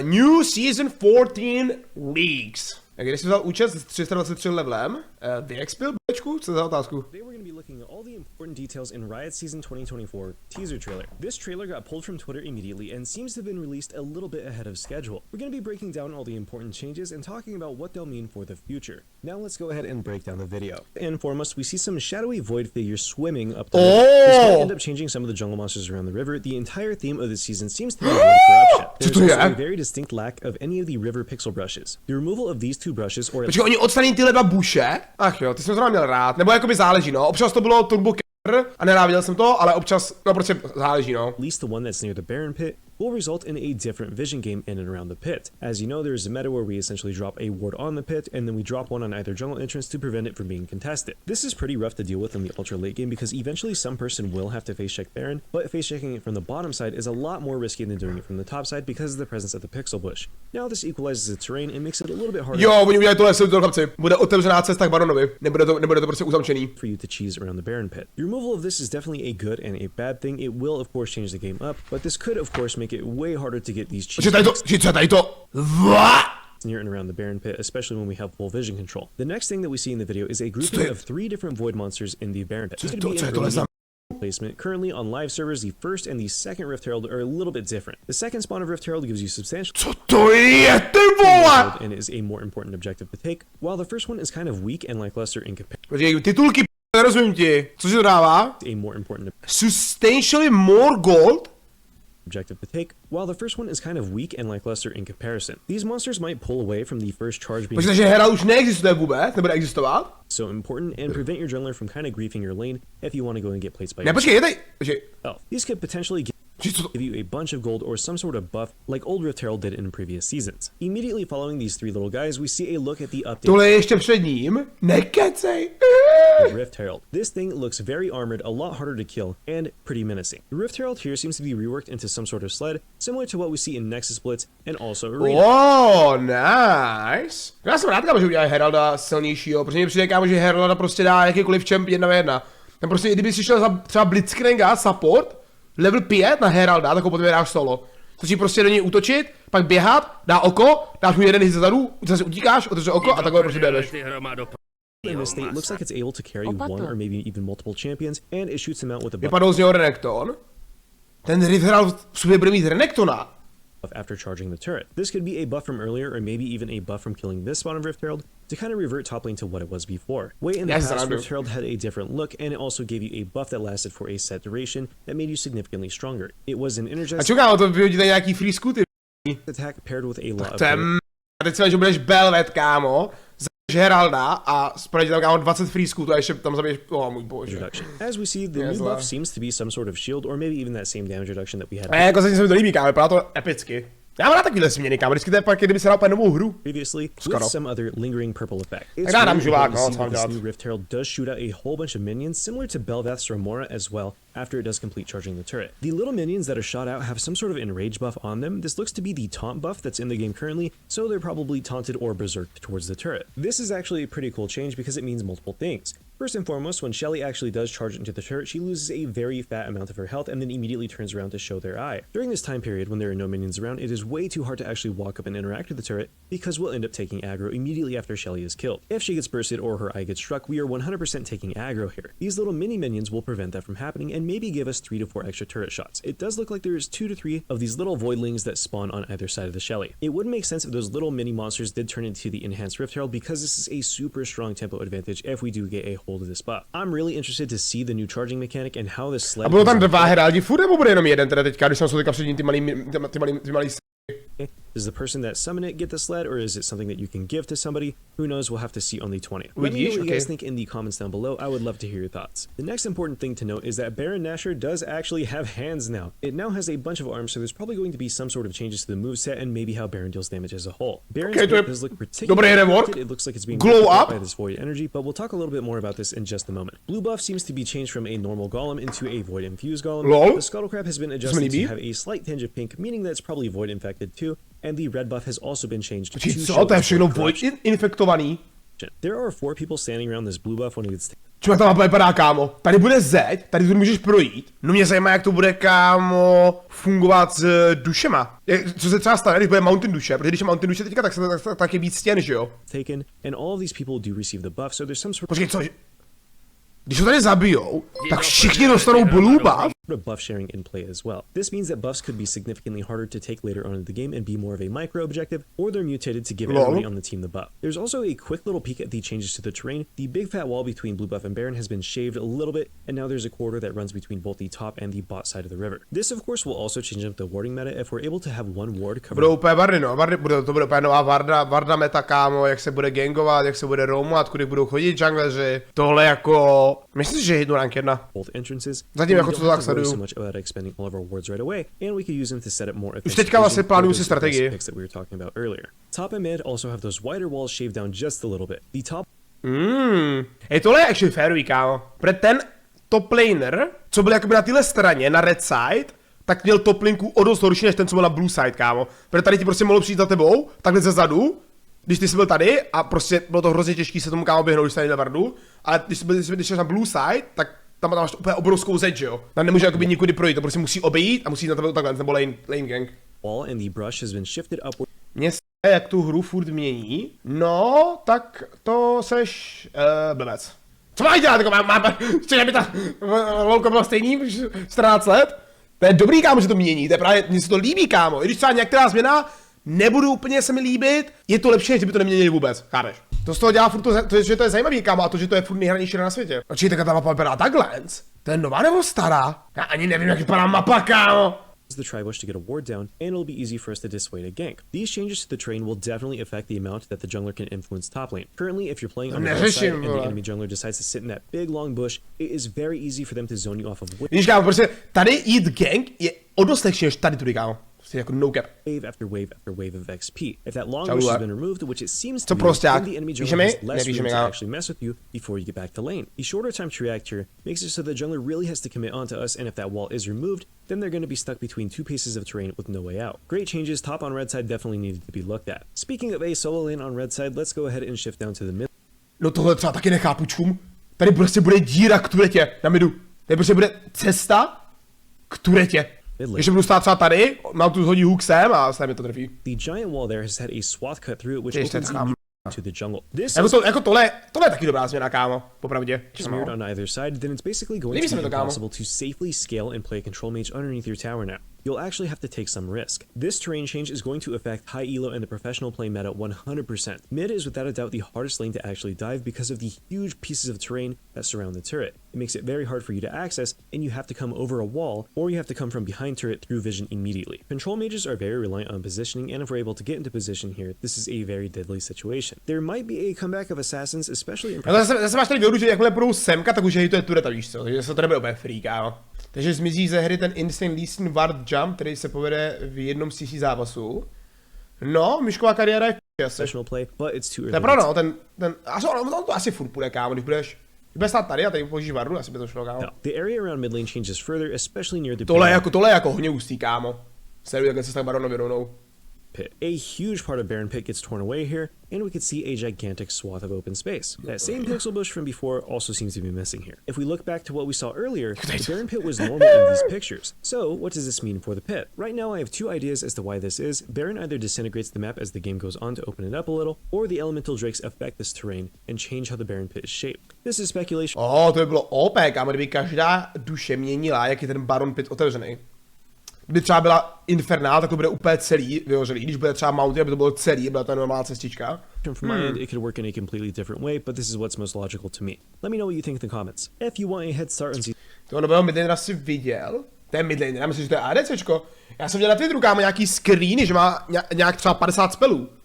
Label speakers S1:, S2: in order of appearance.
S1: New Season 14 Leagues. Kde jsi vzal účast s 323 levelem? Vyexpil, bečku? Co za otázku?
S2: Today we're going to be looking at all the important details in Riot Season 2024 teaser trailer. This trailer got pulled from Twitter immediately and seems to have been released a little bit ahead of schedule. We're going to be breaking down all the important changes and talking about what they'll mean for the future. Now let's go ahead and break down the video. And foremost, we see some shadowy void figures swimming up the river. This might end up changing some of the jungle monsters around the river. The entire theme of this season seems to be void corruption. There's also a very distinct lack of any of the river pixel brushes. The removal of these two brushes, or
S1: Počkej, oni odstraní tyhle dva buše? Ach jo, ty jsem to měl rád. Nebo jakoby záleží, no. Občas to bylo turbo a nenáviděl jsem to, ale občas, no prostě záleží, no.
S2: At least the one that's near the Baron pit will result in a different vision game in and around the pit. As you know, there's a meta where we essentially drop a ward on the pit, and then we drop one on either jungle entrance to prevent it from being contested. This is pretty rough to deal with in the ultra late game because eventually some person will have to face check Baron, but face checking it from the bottom side is a lot more risky than doing it from the top side because of the presence of the pixel bush. Now this equalizes the terrain and makes it a little bit harder.
S1: Jo, oni udělají tohle, jsou to chlapci. Bude otevřená cesta k Baronovi. Nebude to prostě uzamčený.
S2: For you to cheese around the Baron pit. The removal of this is definitely a good and a bad thing. It will of course change the game up, but this could of course make it way harder to get these cheese near and around the Baron pit, especially when we have full vision control. The next thing that we see in the video is a grouping of 3 different void monsters in the Baron pit. This could be an early placement. Currently on live servers, the first and the second Rift Herald are a little bit different. The second spawn of Rift Herald gives you substantial and is a more important objective to take, while the first one is kind of weak and lackluster in comparison.
S1: Titulky, nerozumím ti. Co si to dává?
S2: A more important
S1: Substantially more gold?
S2: Objective to take, while the first one is kind of weak and lackluster in comparison. These monsters might pull away from the first charge being
S1: Takže hra už neexistuje vůbec, nebude existovat?
S2: So important and prevent your jungler from kind of griefing your lane if you want to go and get plates by yourself. These could potentially give you a bunch of gold or some sort of buff like old Rift Herald did in previous seasons. Immediately following these 3 little guys, we see a look at the update.
S1: Tohle je ještě před ním. Nekecej.
S2: Rift Herald. This thing looks very armored, a lot harder to kill, and pretty menacing. The Rift Herald here seems to be reworked into some sort of sled, similar to what we see in Nexus Blitz and also Arena.
S1: Oh, nice. Já jsem rád, kámo, že udělají Heralda silnějšího, protože mi přijde, kámo, že Heralda prostě dá jakýkoliv champ 1v1. Tam prostě, i kdyby si šel za třeba Blitzkriega support, level 5 na Heralda, tak ho potom dáš solo. Stačí prostě do něj útočit, pak běhat, dá oko, dáš mu jeden hit zezadu, zase utíkáš, otevře oko a takhle prostě běhneš.
S2: In this state, it looks like it's able to carry one or maybe even multiple champions, and it shoots them out with a buff.
S1: Vypadl z něho Renekton. Ten Rift Herald v sobě bude mít Renektona.
S2: After charging the turret. This could be a buff from earlier or maybe even a buff from killing this spawn of Rift Herald to kind of revert top lane to what it was before. Way in the past, Rift Herald had a different look and it also gave you a buff that lasted for a set duration that made you significantly stronger. It was an energized attack paired with a lot of
S1: teď si že budeš Belvet, kámo, Heralda a spravit tam kámo 20 free to a ještě tam zabiješ, oh můj bože.
S2: As we see, the new buff seems to be some sort of shield or maybe even that same damage reduction that we had.
S1: Jako se mi to líbí, kámo, vypadá to epicky. Já mám rád takovýhle změny, kámo, vždycky to je pak, kdyby se dal úplně novou hru.
S2: Previously, with some other lingering purple effect. It's
S1: really important
S2: to see that this new Rift Herald does shoot out a whole bunch of minions, similar to Belvath's Remora as well, after it does complete charging the turret. The little minions that are shot out have some sort of enrage buff on them. This looks to be the taunt buff that's in the game currently, so they're probably taunted or berserked towards the turret. This is actually a pretty cool change because it means multiple things. First and foremost, when Shelly actually does charge into the turret, she loses a very fat amount of her health and then immediately turns around to show their eye. During this time period, when there are no minions around, it is way too hard to actually walk up and interact with the turret because we'll end up taking aggro immediately after Shelly is killed. If she gets bursted or her eye gets struck, we are 100% taking aggro here. These little mini minions will prevent that from happening and maybe give us 3 to 4 extra turret shots. It does look like there is 2 to 3 of these little voidlings that spawn on either side of the Shelly. It would make sense if those little mini monsters did turn into the enhanced Rift Herald because this is a super strong tempo advantage if we do get a hold of this buff. I'm really interested to see the new charging mechanic and how this sled.
S1: A budou tam 2 heraldi furt, nebo bude jenom jeden teda teďka, když jsem se teďka před ním ty malý
S2: Does the person that summoned it get the sled, or is it something that you can give to somebody? Who knows, we'll have to see on the 20th. Let me know what you guys think in the comments down below. I would love to hear your thoughts. The next important thing to note is that Baron Nashor does actually have hands now. It now has a bunch of arms, so there's probably going to be some sort of changes to the moveset and maybe how Baron deals damage as a whole. Baron's does look particularly affected. It looks like it's being glow up by this void energy, but we'll talk a little bit more about this in just a moment. Blue buff seems to be changed from a normal golem into a void infused golem. The Scuttlecrab has been adjusted to have a slight tinge of pink, meaning that it's probably void infected too. And the red buff has also been changed to
S1: co, to je všechno void infektovaný?
S2: There are 4 people standing around this blue buff when it gets
S1: Čemu ta mapa vypadá, kámo? Tady bude zeď, tady tu můžeš projít. No mě zajímá, jak to bude, kámo, fungovat s dušema. Co se třeba stane, když bude mountain duše, protože když je mountain duše teďka, tak je víc stěn, že jo?
S2: taken, and all of these people do receive the buff, so there's some sort
S1: Počkej, co? Když ho tady zabijou, tak všichni dostanou blue buff?
S2: of buff sharing in play as well. This means that buffs could be significantly harder to take later on in the game and be more of a micro objective, or they're mutated to give everybody on the team the buff. There's also a quick little peek at the changes to the terrain. The big fat wall between blue buff and Baron has been shaved a little bit, and now there's a corridor that runs between both the top and the bot side of the river. This of course will also change up the warding meta if we're able to have one ward cover.
S1: Budou úplně vardy, no. To bude úplně nová varda meta, kámo, jak se bude gangovat, jak se bude roamovat, kudy budou chodit jungleři. Tohle jako... Myslím si, že je jednou rank 1.
S2: Both entrances.
S1: Zatím jako co tak
S2: so
S1: sleduju.
S2: much about expending all of our wards right away, and we could use them to set up more
S1: Už teďka vlastně plánuju si strategii.
S2: picks that we were talking about earlier. Top and mid also have those wider walls shaved down just a little bit. The top
S1: Tohle je actually fairový, kámo. Protože ten top laner, co byl jakoby na téhle straně, na red side, tak měl top linku o dost horší než ten, co byl na blue side, kámo. Protože tady ti prostě mohlo přijít za tebou, takhle ze zadu, když ty jsi byl tady a prostě bylo to hrozně těžké se tomu, kámo, běhnout, když jsi tady na vardu. Ale když jsi na blue side, tak tam máš úplně obrovskou zeď, že jo. Tam nemůže jakoby nikudy projít, to prostě musí obejít a musí na tebe takhle, nebo lane gang.
S2: wall and the brush has been shifted upward.
S1: Mně jak tu hru furt mění, no, tak to seš blbec. Co máš dělat, jako chtěl, aby ta lolko byla stejný, 14 let? To je dobrý, kámo, že to mění, to je právě, mně se to líbí, kámo, i když třeba některá změna nebudu úplně se mi líbit, je to lepší, než kdyby to neměnili vůbec, chápeš? To z toho dělá furt to, že to je zajímavý, kámo, a to, že to je furt nejhranější na světě. A čili ta mapa vypadá takhle? To je nová nebo stará? Já ani nevím, jak vypadá mapa, kámo.
S2: The tribush to get a ward down, and it'll be easy for us to dissuade a gank. These changes to the terrain will definitely affect the amount that the jungler can influence top lane. Currently, if you're playing on the right side and the enemy jungler decides to sit in that big long bush, it is very easy for them to zone you off of
S1: Víš, kámo, prostě tady jít gank je o dost lepší než tady tudy, kámo. Prostě jako no cap.
S2: wave after wave after wave of XP. If that long bush has been removed, which it seems to be,
S1: prosták.
S2: then the enemy
S1: Víš
S2: jungler
S1: mi?
S2: has less
S1: Nevíš
S2: room
S1: mi,
S2: to
S1: kámo.
S2: actually mess with you before you get back to lane. The shorter time to react here makes it so the jungler really has to commit onto us, and if that wall is removed, then they're going to be stuck between 2 pieces of terrain with no way out. Great changes, top on red side definitely needed to be looked at. Speaking of a solo lane on red side, let's go ahead and shift down to the mid.
S1: No tohle třeba taky nechápu, čum. Tady prostě bude díra k turetě na midu. Tady prostě bude cesta k turetě. Když budu stát třeba tady, mám tu hodí hook sem a sem mi to trefí.
S2: The giant wall there has had a swath cut through it, which
S1: Ještě
S2: opens
S1: tam.
S2: to the jungle. This
S1: Jako tohle je taky dobrá změna, kámo, popravdě.
S2: smeared on either side, then it's basically going
S1: Líbí
S2: to
S1: se mi
S2: be
S1: to, kámo.
S2: impossible to safely scale and play a control mage underneath your tower now. You'll actually have to take some risk. This terrain change is going to affect high elo and the professional play meta 100%. Mid is without a doubt the hardest lane to actually dive because of the huge pieces of terrain that surround the turret. It makes it very hard for you to access, and you have to come over a wall, or you have to come from behind turret through vision immediately. Control mages are very reliant on positioning, and if we're able to get into position here, this is a very deadly situation. There might be a comeback of assassins, especially in
S1: Zase máš tady výhodu, že jakmile půjdou semka, tak už hejtuje tureta, víš co, takže se to nebude úplně free, kámo. Takže zmizí ze hry ten instant leasing ward jump, který se povede v jednom z CC zápasů. No, myšková kariéra je asi.
S2: professional play, but it's too early.
S1: To je pravda, no, on to asi furt půjde, kámo, když budeš stát tady a tady použíš vardu, asi by to šlo, kámo.
S2: No, the area around mid lane changes further, especially near the
S1: Tohle je jako hodně hustý, kámo. Seru, jak se tak baronovi rovnou.
S2: pit. A huge part of Baron Pit gets torn away here, and we can see a gigantic swath of open space. That same pixel bush from before also seems to be missing here. If we look back to what we saw earlier, the Baron Pit was normal in these pictures. So, what does this mean for the pit? Right now, I have 2 ideas as to why this is. Baron either disintegrates the map as the game goes on to open it up a little, or the elemental drakes affect this terrain and change how the Baron Pit is shaped. This is speculation.
S1: To by bylo OP, kámo, kdyby každá duše měnila, jak je ten Baron Pit otevřený. Kdyby třeba byla Infernál, tak to bude úplně celý vyhořelý. Když bude třeba Mountain, aby to bylo celý, byla to normální cestička.
S2: From my end, it could work in a completely different way, but this is what's most logical to me. Let me know what you think in the comments. If you want a head start on
S1: Toho nového midlanera si viděl. To je midlaner, já myslím, že to je ADCčko. Já jsem viděl na Twitteru, kámo, nějaký screeny, že má nějak třeba 50 spelů.